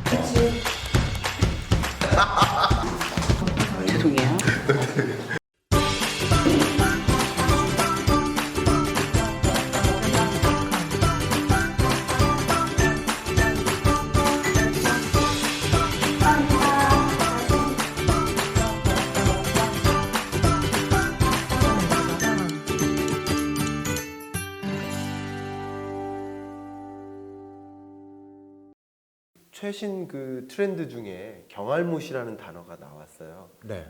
죄송해요. 최신 그 트렌드 중에 경알못이라는 단어가 나왔어요. 네.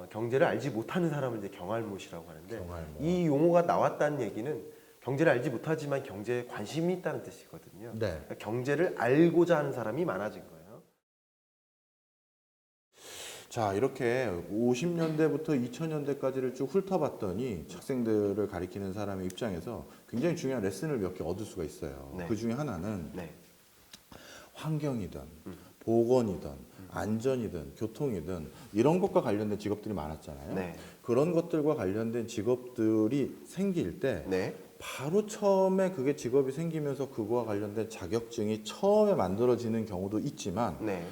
경제를 알지 못하는 사람을 이제 경알못이라고 하는데, 경알못. 이 용어가 나왔다는 얘기는 경제를 알지 못하지만 경제에 관심이 있다는 뜻이거든요. 네. 그러니까 경제를 알고자 하는 사람이 많아진 거예요. 자, 이렇게 50년대부터 2000년대까지를 쭉 훑어봤더니 학생들을 가리키는 사람의 입장에서 굉장히 중요한 레슨을 몇 개 얻을 수가 있어요. 네. 그 중에 하나는 네. 환경이든 보건이든 안전이든 교통이든 이런 것과 관련된 직업들이 많았잖아요. 네. 그런 것들과 관련된 직업들이 생길 때 네. 바로 처음에 그게 직업이 생기면서 그거와 관련된 자격증이 처음에 만들어지는 경우도 있지만 네.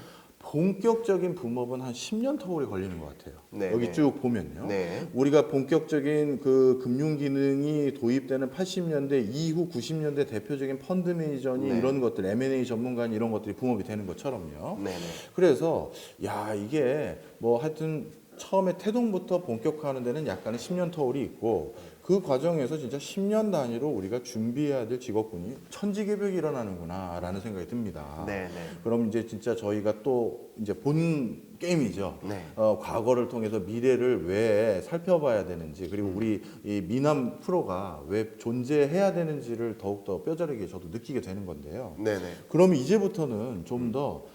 본격적인 붐업은 한 10년 터울이 걸리는 것 같아요. 네, 여기 네. 쭉 보면요. 네. 우리가 본격적인 그 금융 기능이 도입되는 80년대 이후 90년대 대표적인 펀드 매니저니 네. 이런 것들, M&A 전문가니 이런 것들이 붐업이 되는 것처럼요. 네. 네. 그래서 야, 이게 뭐 하여튼 처음에 태동부터 본격화하는 데는 약간의 10년 터울이 있고 그 과정에서 진짜 10년 단위로 우리가 준비해야 될 직업군이 천지개벽이 일어나는구나 라는 생각이 듭니다. 네. 네. 그럼 이제 진짜 저희가 또 이제 본 게임이죠. 네. 과거를 통해서 미래를 왜 살펴봐야 되는지 그리고 우리 이 미남 프로가 왜 존재해야 되는지를 더욱더 뼈저리게 저도 느끼게 되는 건데요. 네. 네. 그럼 이제부터는 좀 더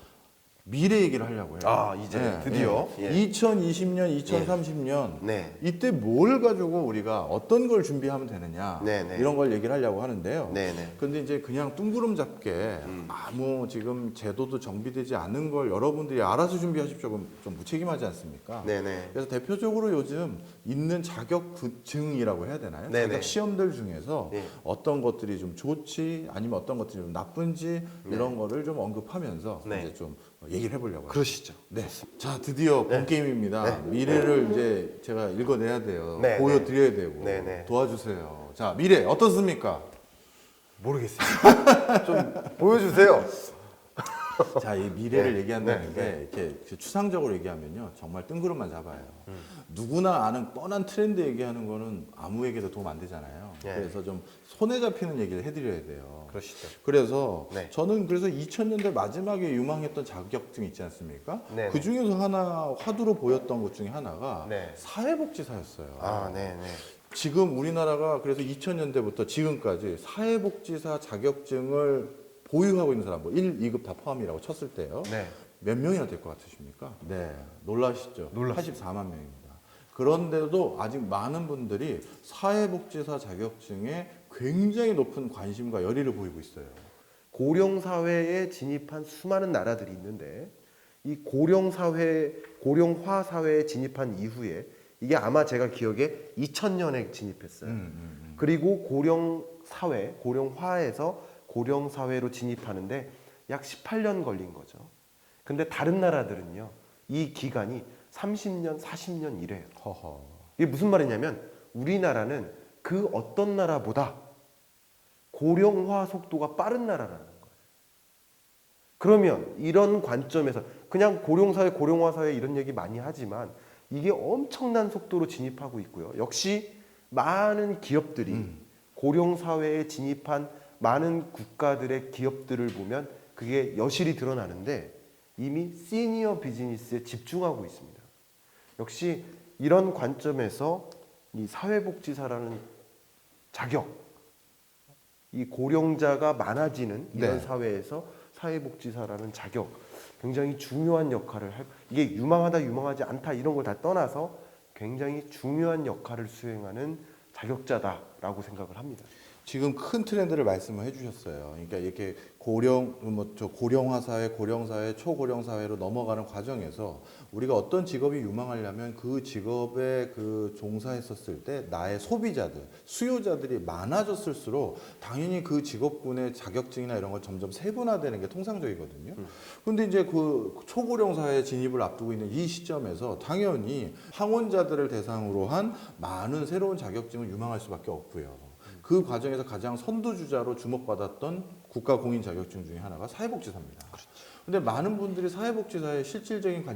미래 얘기를 하려고 해요. 아, 이제 드디어. 예. 2020년, 2030년 네. 이때 뭘 가지고 우리가 어떤 걸 준비하면 되느냐 네네. 이런 걸 얘기를 하려고 하는데요. 네네. 근데 이제 그냥 뚱구름 잡게 아무 지금 제도도 정비되지 않은 걸 여러분들이 알아서 준비하십시오. 그럼 좀 무책임하지 않습니까? 네네. 그래서 대표적으로 요즘 있는 자격증이라고 해야 되나요? 네네. 자격 시험들 중에서 네. 어떤 것들이 좀 좋지 아니면 어떤 것들이 좀 나쁜지 이런 거를 좀 언급하면서 네. 이제 좀 얘기를 해보려고 합니다. 그러시죠. 네. 자, 드디어 본 네. 게임입니다. 네. 미래를 이제 제가 읽어내야 돼요. 네, 보여드려야 되고. 네, 네. 도와주세요. 자, 미래 어떻습니까? 모르겠어요. 좀 보여주세요. 자, 이 미래를 네, 얘기한다는 네, 게 이렇게 추상적으로 얘기하면요. 정말 뜬구름만 잡아요. 누구나 아는 뻔한 트렌드 얘기하는 거는 아무에게도 도움 안 되잖아요. 네. 그래서 좀 손에 잡히는 얘기를 해드려야 돼요. 그러시죠. 그래서 네. 저는 그래서 2000년대 마지막에 유망했던 자격증 있지 않습니까? 네, 그 네. 중에서 하나 화두로 보였던 것 중에 하나가 네. 사회복지사였어요. 아, 네, 네. 지금 우리나라가 그래서 2000년대부터 지금까지 사회복지사 자격증을 보유하고 있는 사람 뭐 1, 2급 다 포함이라고 쳤을 때요. 네. 몇 명이나 될 것 같으십니까? 네, 놀라시죠? 놀랐어요. 84만 명입니다. 그런데도 아직 많은 분들이 사회복지사 자격증에 굉장히 높은 관심과 열의를 보이고 있어요. 고령 사회에 진입한 수많은 나라들이 있는데, 이 고령 사회, 고령화 사회에 진입한 이후에 이게 아마 제가 기억에 2000년에 진입했어요. 그리고 고령 사회, 고령화에서 고령 사회로 진입하는데 약 18년 걸린 거죠. 근데 다른 나라들은요, 이 기간이 30년, 40년 이래요. 허허. 이게 무슨 말이냐면 우리나라는 그 어떤 나라보다 고령화 속도가 빠른 나라라는 거예요. 그러면 이런 관점에서 그냥 고령사회, 고령화사회 이런 얘기 많이 하지만 이게 엄청난 속도로 진입하고 있고요. 역시 많은 기업들이 고령사회에 진입한 많은 국가들의 기업들을 보면 그게 여실히 드러나는데 이미 시니어 비즈니스에 집중하고 있습니다. 역시 이런 관점에서 이 사회복지사라는 자격, 이 고령자가 많아지는 이런 네. 사회에서 사회복지사라는 자격, 굉장히 중요한 역할을 할, 이게 유망하다 유망하지 않다 이런 걸 다 떠나서 굉장히 중요한 역할을 수행하는 자격자다라고 생각을 합니다. 지금 큰 트렌드를 말씀을 해주셨어요. 그러니까 이렇게 고령화 사회, 고령 사회, 초고령 사회로 넘어가는 과정에서 우리가 어떤 직업이 유망하려면 그 직업에 그 종사했었을 때 나의 소비자들, 수요자들이 많아졌을수록 당연히 그 직업군의 자격증이나 이런 걸 점점 세분화되는 게 통상적이거든요. 근데 이제 그 초고령 사회 진입을 앞두고 있는 이 시점에서 당연히 항원자들을 대상으로 한 많은 새로운 자격증을 유망할 수밖에 없고요. 그 과정에서 가장 선두주자로 주목받았던 국가 공인 자격증 중에 하나가 사회복지사입니다. 근데 많은 분들이 사회복지사에 실질적인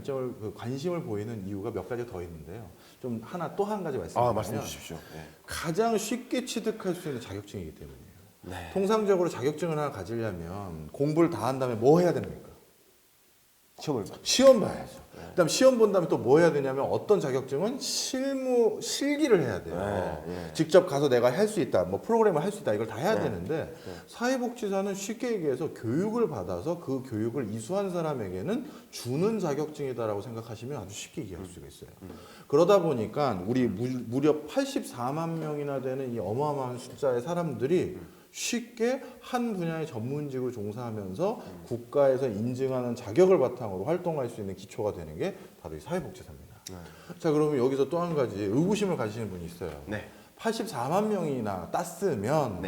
관심을 보이는 이유가 몇 가지 더 있는데요. 좀 또 한 가지 말씀드리면 말씀해 주십시오. 네. 가장 쉽게 취득할 수 있는 자격증이기 때문이에요. 네. 통상적으로 자격증을 하나 가지려면 공부를 다 한 다음에 뭐 해야 됩니까? 시험 봐야죠. 그다음 시험 본 다음에 또 뭐 해야 되냐면 어떤 자격증은 실기를 해야 돼요. 직접 가서 내가 할 수 있다, 뭐 프로그램을 할 수 있다, 이걸 다 해야 되는데 사회복지사는 쉽게 얘기해서 교육을 받아서 그 교육을 이수한 사람에게는 주는 자격증이다라고 생각하시면 아주 쉽게 이해할 수가 있어요. 그러다 보니까 우리 무려 84만 명이나 되는 이 어마어마한 숫자의 사람들이 쉽게 한 분야의 전문직을 종사하면서 국가에서 인증하는 자격을 바탕으로 활동할 수 있는 기초가 되는 게 바로 이 사회복지사입니다. 자, 그러면 여기서 또 한 가지 의구심을 가지시는 분이 있어요. 84만 명이나 땄으면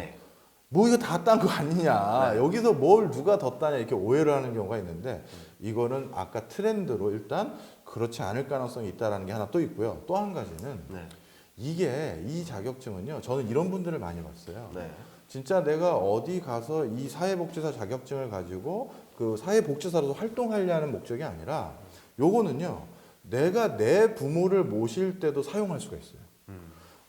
뭐 이거 다 딴 거 아니냐, 여기서 뭘 누가 더 따냐, 이렇게 오해를 하는 경우가 있는데 이거는 아까 트렌드로 일단 그렇지 않을 가능성이 있다는 게 하나 또 있고요. 또 한 가지는 이 자격증은요, 저는 이런 분들을 많이 봤어요. 진짜 내가 어디 가서 이 사회복지사 자격증을 가지고 그 사회복지사로서 활동하려는 목적이 아니라 요거는요, 내가 내 부모를 모실 때도 사용할 수가 있어요.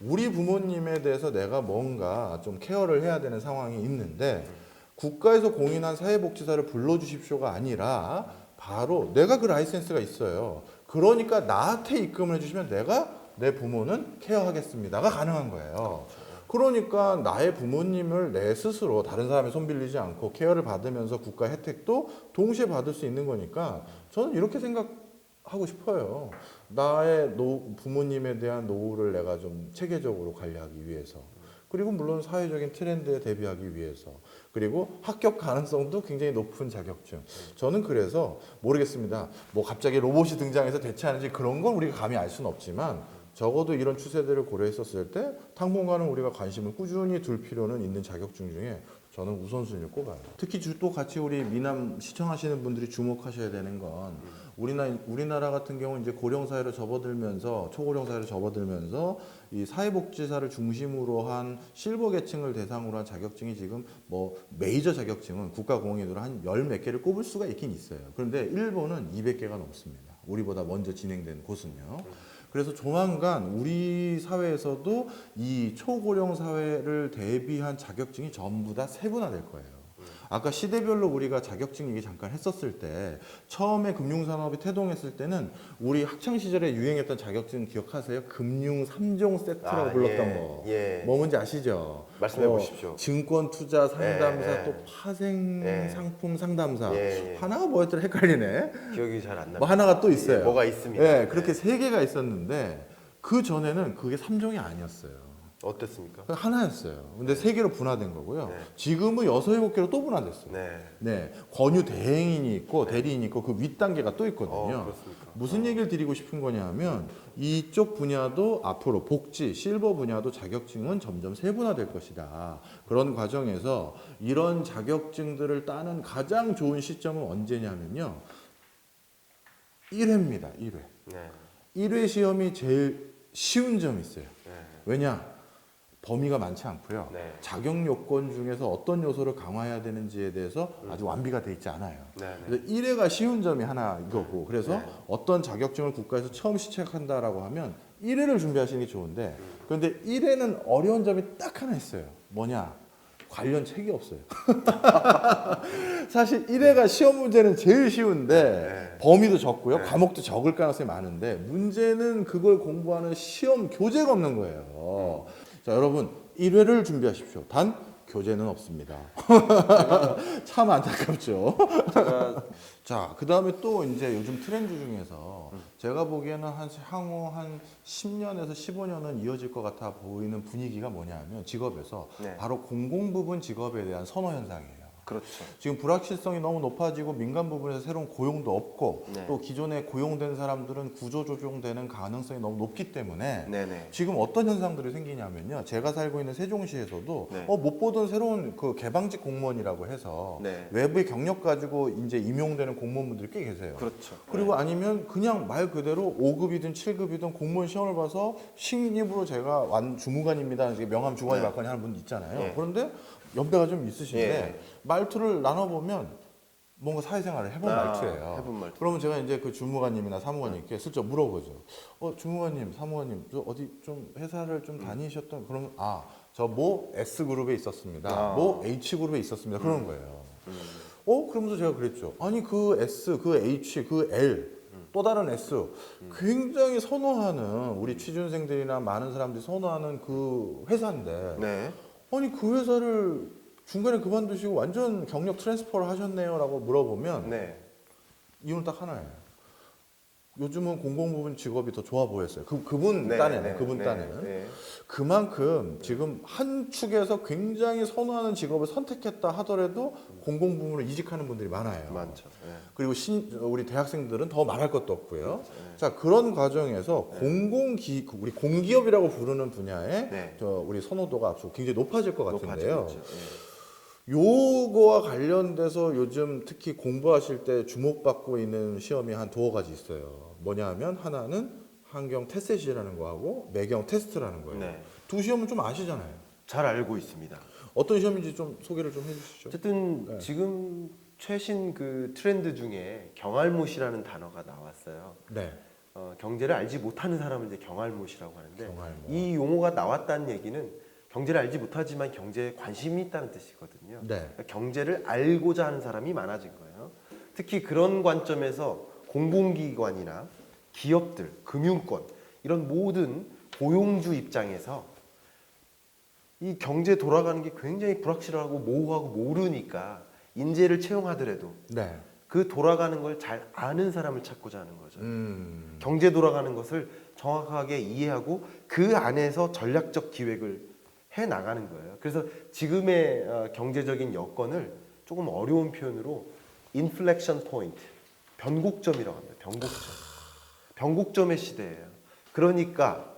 우리 부모님에 대해서 내가 뭔가 좀 케어를 해야 되는 상황이 있는데 국가에서 공인한 사회복지사를 불러주십시오가 아니라 바로 내가 그 라이센스가 있어요. 그러니까 나한테 입금을 해주시면 내가 내 부모는 케어하겠습니다가 가능한 거예요. 그러니까 나의 부모님을 내 스스로 다른 사람의 손 빌리지 않고 케어를 받으면서 국가 혜택도 동시에 받을 수 있는 거니까 저는 이렇게 생각하고 싶어요. 나의 부모님에 대한 노후를 내가 좀 체계적으로 관리하기 위해서, 그리고 물론 사회적인 트렌드에 대비하기 위해서, 그리고 합격 가능성도 굉장히 높은 자격증. 저는 그래서 모르겠습니다. 뭐 갑자기 로봇이 등장해서 대체하는지 그런 건 우리가 감히 알 수는 없지만 적어도 이런 추세들을 고려했었을 때 당분간은 우리가 관심을 꾸준히 둘 필요는 있는 자격증 중에 저는 우선순위를 꼽아요. 특히 또 같이 우리 미남 시청하시는 분들이 주목하셔야 되는 건 우리나라 같은 경우는 이제 고령사회로 접어들면서 초고령 사회로 접어들면서 이 사회복지사를 중심으로 한 실버 계층을 대상으로 한 자격증이 지금 뭐 메이저 자격증은 국가공인으로 한 열 몇 개를 꼽을 수가 있긴 있어요. 그런데 일본은 200개가 넘습니다. 우리보다 먼저 진행된 곳은요. 그래서 조만간 우리 사회에서도 이 초고령 사회를 대비한 자격증이 전부 다 세분화될 거예요. 아까 시대별로 우리가 자격증 얘기 잠깐 했었을 때 처음에 금융산업이 태동했을 때는 우리 학창시절에 유행했던 자격증 기억하세요? 금융 3종 세트라고 불렀던 거. 뭐 뭔지 아시죠? 말씀해 보십시오. 증권 투자 상담사, 또 파생 상품 상담사. 하나가 뭐였더라? 헷갈리네. 기억이 잘 안 납니다. 뭐 하나가 또 있어요. 뭐가 있습니다. 그렇게 3개가 있었는데 그 전에는 그게 3종이 아니었어요. 어땠습니까? 하나였어요. 근데 3개로 분화된 거고요. 지금은 6, 7개로 또 분화됐어요. 권유 대행인이 있고 대리인이 있고 그 윗단계가 또 있거든요. 그렇습니까? 무슨 얘기를 드리고 싶은 거냐면 이쪽 분야도 앞으로 복지, 실버 분야도 자격증은 점점 세분화될 것이다. 그런 과정에서 이런 자격증들을 따는 가장 좋은 시점은 언제냐면요. 1회입니다. 1회. 1회 시험이 제일 쉬운 점이 있어요. 왜냐? 범위가 많지 않고요. 자격 요건 중에서 어떤 요소를 강화해야 되는지에 대해서 아주 완비가 돼 있지 않아요. 그래서 1회가 쉬운 점이 하나 이거고, 그래서 어떤 자격증을 국가에서 처음 시작한다라고 하면 1회를 준비하시는 게 좋은데, 그런데 1회는 어려운 점이 딱 하나 있어요. 뭐냐? 관련 책이 없어요. 사실 1회가 시험 문제는 제일 쉬운데 범위도 적고요. 과목도 적을 가능성이 많은데 문제는 그걸 공부하는 시험 교재가 없는 거예요. 자, 여러분 1회를 준비하십시오. 단 교재는 없습니다. 참 안타깝죠. 자, 그 다음에 또 이제 요즘 트렌드 중에서 제가 보기에는 향후 한 10년에서 15년은 이어질 것 같아 보이는 분위기가 뭐냐면 직업에서 네. 바로 공공 부분 직업에 대한 선호 현상이에요. 그렇죠. 지금 불확실성이 너무 높아지고 민간 부분에서 새로운 고용도 없고 네. 또 기존에 고용된 사람들은 구조 조정되는 가능성이 너무 높기 때문에 네네. 지금 어떤 현상들이 생기냐면요. 제가 살고 있는 세종시에서도 네. 못 보던 새로운 그 개방직 공무원이라고 해서 네. 외부의 경력 가지고 이제 임용되는 공무원분들이 꽤 계세요. 그렇죠. 그리고 아니면 그냥 말 그대로 5급이든 7급이든 공무원 시험을 봐서 신입으로 제가 주무관입니다. 명함 주관이 네. 받거니 하는 분도 있잖아요. 네. 그런데 연배가 좀 있으신데 네. 말투를 나눠보면 뭔가 사회생활을 해본 말투예요. 해본 말투. 그러면 제가 이제 그 주무관님이나 사무관님께 슬쩍 물어보죠. 주무관님, 사무관님, 저 어디 좀 회사를 좀 다니셨던 그러면 저 뭐 S그룹에 있었습니다. 뭐 H그룹에 있었습니다. 그런 거예요. 그러면서 제가 그랬죠. 아니 그 S, 그 H, 그 L 또 다른 S 굉장히 선호하는 우리 취준생들이나 많은 사람들이 선호하는 그 회사인데 네. 아니 그 회사를 중간에 그만두시고 완전 경력 트랜스퍼를 하셨네요 라고 물어보면 네. 이유는 딱 하나예요. 요즘은 공공부문 직업이 더 좋아 보였어요. 그분 네, 딴에는 네, 그분 네, 딴에는 네. 그만큼 지금 한 축에서 굉장히 선호하는 직업을 선택했다 하더라도 공공부문으로 이직하는 분들이 많아요. 많죠. 네. 그리고 우리 대학생들은 더 말할 것도 없고요. 네. 자 그런 과정에서 우리 공기업이라고 부르는 분야에 네. 우리 선호도가 앞으로 굉장히 높아질 것 같은데요. 높아지겠죠. 네. 요거와 관련돼서 요즘 특히 공부하실 때 주목받고 있는 시험이 한 두어 가지 있어요. 뭐냐 하면 하나는 환경 테셋이라는 거하고 매경 테스트라는 거예요. 네. 두 시험은 좀 아시잖아요. 잘 알고 있습니다. 어떤 시험인지 좀 소개를 좀 해주시죠. 어쨌든 네. 지금 최신 그 트렌드 중에 경알못이라는 단어가 나왔어요. 네. 경제를 알지 못하는 사람을 이제 경알못이라고 하는데 경알못. 이 용어가 나왔다는 얘기는 경제를 알지 못하지만 경제에 관심이 있다는 뜻이거든요. 네. 그러니까 경제를 알고자 하는 사람이 많아진 거예요. 특히 그런 관점에서 공공기관이나 기업들, 금융권 이런 모든 고용주 입장에서 이 경제 돌아가는 게 굉장히 불확실하고 모호하고 모르니까 인재를 채용하더라도 네. 그 돌아가는 걸 잘 아는 사람을 찾고자 하는 거죠. 경제 돌아가는 것을 정확하게 이해하고 그 안에서 전략적 기획을 해 나가는 거예요. 그래서 지금의 경제적인 여건을 조금 어려운 표현으로 인플렉션 포인트, 변곡점이라고 합니다. 변곡점의 시대예요. 그러니까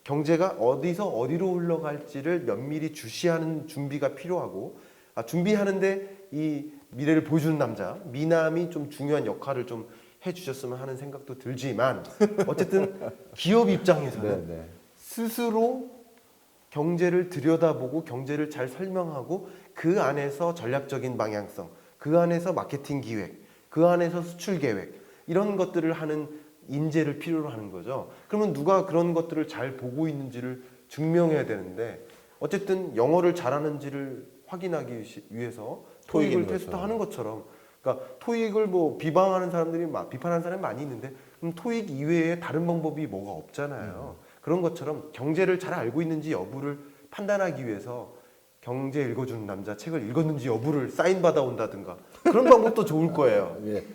경제가 어디서 어디로 흘러갈지를 면밀히 주시하는 준비가 필요하고 준비하는데 이 미래를 보여주는 남자 미남이 좀 중요한 역할을 좀 해주셨으면 하는 생각도 들지만 어쨌든 기업 입장에서는 네. 스스로 경제를 들여다보고 경제를 잘 설명하고 그 안에서 전략적인 방향성, 그 안에서 마케팅 기획, 그 안에서 수출 계획 이런 것들을 하는 인재를 필요로 하는 거죠. 그러면 누가 그런 것들을 잘 보고 있는지를 증명해야 되는데 어쨌든 영어를 잘하는지를 확인하기 위해서 토익을 테스트하는 것처럼 그러니까 토익을 뭐 비방하는 사람들이 비판하는 사람이 많이 있는데 그럼 토익 이외에 다른 방법이 뭐가 없잖아요. 그런 것처럼 경제를 잘 알고 있는지 여부를 판단하기 위해서 경제 읽어주는 남자 책을 읽었는지 여부를 사인 받아 온다든가 그런 방법도 좋을 거예요. 예.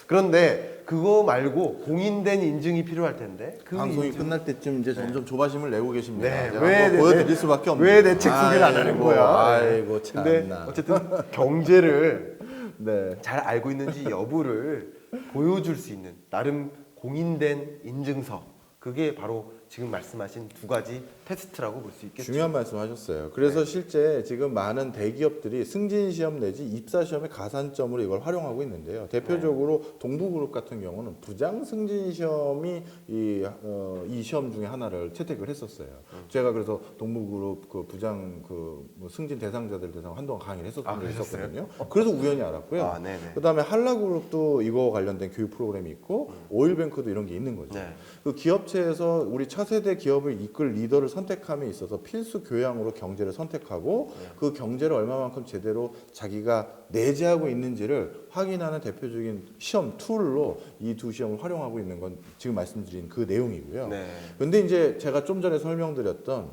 그런데 그거 말고 공인된 인증이 필요할 텐데 그 방송이 끝날 때쯤 이제 점점 조바심을 내고 계십니다. 네, 제가 왜 한번 보여드릴 수밖에 없네요. 왜 내 책 소개를 안 하는 거야? 아이고 근데 참나. 어쨌든 경제를 네. 잘 알고 있는지 여부를 보여줄 수 있는 나름 공인된 인증서 그게 바로 지금 말씀하신 두 가지 테스트라고 볼 수 있겠죠. 중요한 말씀하셨어요. 그래서 실제 지금 많은 대기업들이 승진 시험 내지 입사 시험의 가산점으로 이걸 활용하고 있는데요. 대표적으로 동부그룹 같은 경우는 부장 승진 시험이 이 시험 중에 하나를 채택을 했었어요. 제가 그래서 동부그룹 그 부장 뭐 승진 대상자들 대상 한동안 강의를 했었던 적이 있었거든요. 그래서 우연히 알았고요. 그다음에 한라그룹도 이거 관련된 교육 프로그램이 있고 오일뱅크도 이런 게 있는 거죠. 네. 그 기업체에서 우리 차세대 기업을 이끌 리더를 선택함에 있어서 필수 교양으로 경제를 선택하고 그 경제를 얼마만큼 제대로 자기가 내재하고 있는지를 확인하는 대표적인 시험 툴로 이 두 시험을 활용하고 있는 건 지금 말씀드린 그 내용이고요. 네. 근데 이제 제가 좀 전에 설명드렸던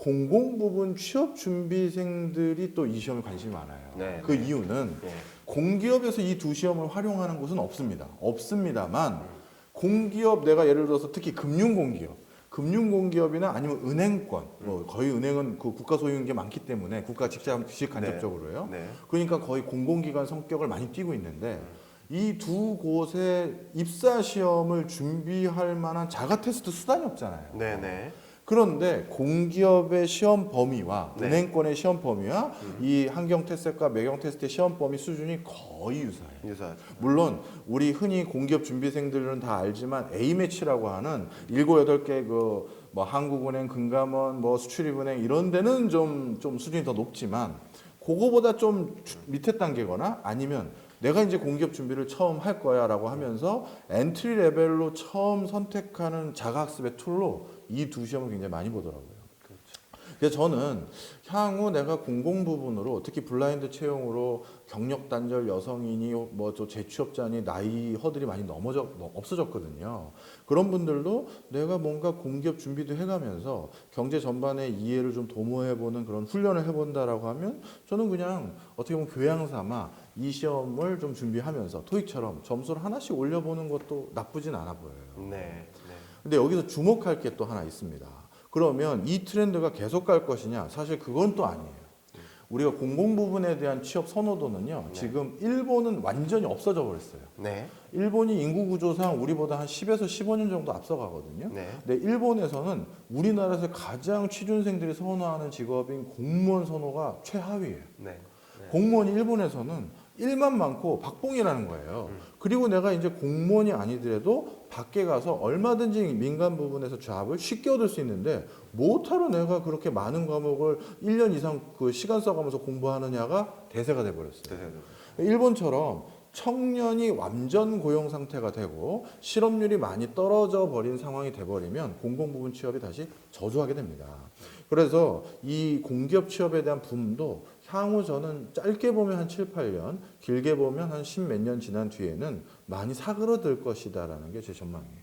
공공 부분 취업 준비생들이 또 이 시험에 관심이 많아요. 네, 그 이유는 네. 공기업에서 이 두 시험을 활용하는 곳은 없습니다. 없습니다만 공기업 내가 예를 들어서 특히 금융공기업이나 아니면 은행권, 뭐 거의 은행은 그 국가 소유인 게 많기 때문에 국가 직접 간접적으로요. 네. 그러니까 거의 공공기관 성격을 많이 띠고 있는데 이 두 곳에 입사 시험을 준비할 만한 자가 테스트 수단이 없잖아요. 네네. 그런데 공기업의 시험 범위와 네. 은행권의 시험 범위와 이 환경 테스트과 매경 테스트의 시험 범위 수준이 거의 유사해요. 유사. 물론 우리 흔히 공기업 준비생들은 다 알지만 A매치라고 하는 7, 8개 그 뭐 한국은행, 금감원, 뭐 수출입은행 이런 데는 좀 수준이 더 높지만 그거보다 좀 밑에 단계거나 아니면 내가 이제 공기업 준비를 처음 할 거야라고 하면서 엔트리 레벨로 처음 선택하는 자가학습의 툴로 이 두 시험을 굉장히 많이 보더라고요. 그래서 저는 향후 내가 공공 부분으로 특히 블라인드 채용으로 경력 단절 여성이니 뭐 또 재취업자니 나이 허들이 많이 없어졌거든요. 그런 분들도 내가 뭔가 공기업 준비도 해가면서 경제 전반의 이해를 좀 도모해보는 그런 훈련을 해본다라고 하면 저는 그냥 어떻게 보면 교양 삼아 이 시험을 좀 준비하면서 토익처럼 점수를 하나씩 올려보는 것도 나쁘진 않아 보여요. 네. 근데 여기서 주목할 게 또 하나 있습니다. 그러면 이 트렌드가 계속 갈 것이냐? 사실 그건 또 아니에요. 우리가 공공 부분에 대한 취업 선호도는요. 지금 일본은 완전히 없어져 버렸어요. 네. 일본이 인구 구조상 우리보다 한 10에서 15년 정도 앞서가거든요. 네. 근데 일본에서는 우리나라에서 가장 취준생들이 선호하는 직업인 공무원 선호가 최하위예요. 네. 공무원이 일본에서는 일만 많고 박봉이라는 거예요. 그리고 내가 이제 공무원이 아니더라도 밖에 가서 얼마든지 민간 부분에서 잡을 쉽게 얻을 수 있는데 뭐하러 내가 그렇게 많은 과목을 1년 이상 그 시간 써가면서 공부하느냐가 대세가 돼버렸어요. 일본처럼 청년이 완전 고용 상태가 되고 실업률이 많이 떨어져 버린 상황이 돼버리면 공공 부분 취업이 다시 저조하게 됩니다. 그래서 이 공기업 취업에 대한 붐도 향후 저는 짧게 보면 한 7, 8년, 길게 보면 한 10몇 년 지난 뒤에는 많이 사그러들 것이다라는 게 제 전망이에요.